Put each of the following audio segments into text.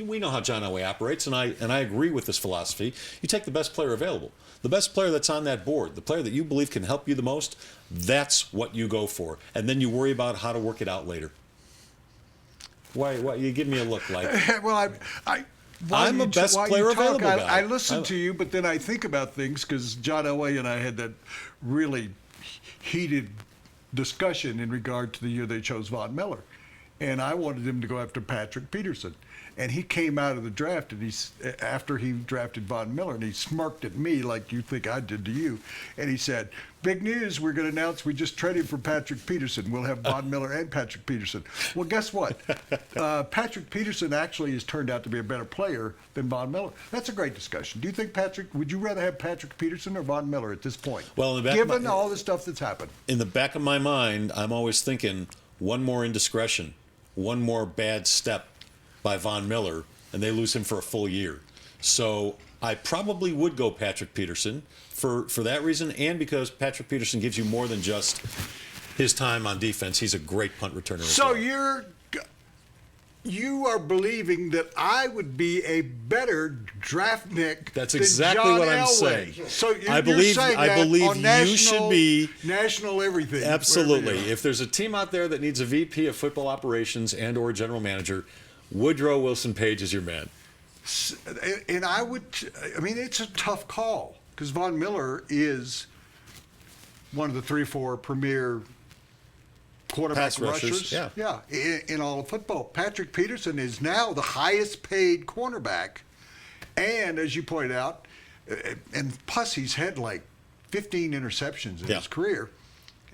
we know how John Elway operates, and I agree with this philosophy. You take the best player available. The best player that's on that board, the player that you believe can help you the most, that's what you go for. And then you worry about how to work it out later. Why you give me a look like... Well, I'm a best player available guy. I listen to you, but then I think about things because John Elway and I had that really heated discussion in regard to the year they chose Von Miller. And I wanted him to go after Patrick Peterson. And he came out of the draft, and after he drafted Von Miller, and he smirked at me like you think I did to you. And he said, "Big news, we're going to announce we just traded for Patrick Peterson. We'll have Von Miller and Patrick Peterson." Well, guess what? Patrick Peterson actually has turned out to be a better player than Von Miller. That's a great discussion. Do you think would you rather have Patrick Peterson or Von Miller at this point? Well, given all the stuff that's happened. In the back of my mind, I'm always thinking one more indiscretion, one more bad step by Von Miller, and they lose him for a full year. So I probably would go Patrick Peterson for that reason, and because Patrick Peterson gives you more than just his time on defense. He's a great punt returner. So you are believing that I would be a better draft pick That's than exactly John what I'm Elway. saying. So I believe you should be national everything. Absolutely. If there's a team out there that needs a VP of football operations and or a general manager, Woodrow Wilson Page is your man. And it's a tough call because Von Miller is one of the 3 or 4 premier quarterback rushers. Yeah, in all of football. Patrick Peterson is now the highest paid cornerback. And as you pointed out, and plus he's had like 15 interceptions in his career.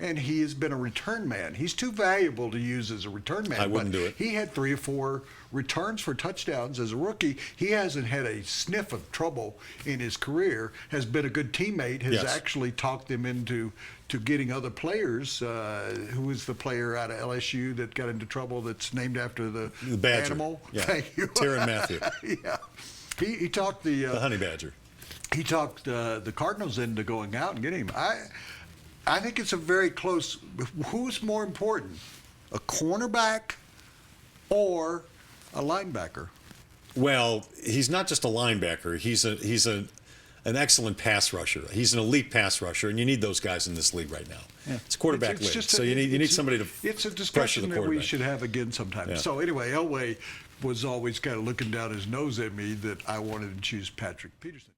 And he has been a return man. He's too valuable to use as a return man. I wouldn't do it. He had 3 or 4 returns for touchdowns as a rookie. He hasn't had a sniff of trouble in his career, has been a good teammate, has actually talked them into getting other players. Who was the player out of LSU that got into trouble that's named after the badger. Animal? Yeah. Thank you. Tyrann Mathieu. Yeah. He talked the honey badger. He talked the Cardinals into going out and getting him. I think it's a very close. Who's more important, a cornerback or a linebacker? Well, he's not just a linebacker. He's an excellent pass rusher. He's an elite pass rusher, and you need those guys in this league right now. Yeah. It's quarterback league, so you need somebody to pressure the quarterback. It's a discussion that we should have again sometime. Yeah. So anyway, Elway was always kind of looking down his nose at me that I wanted to choose Patrick Peterson.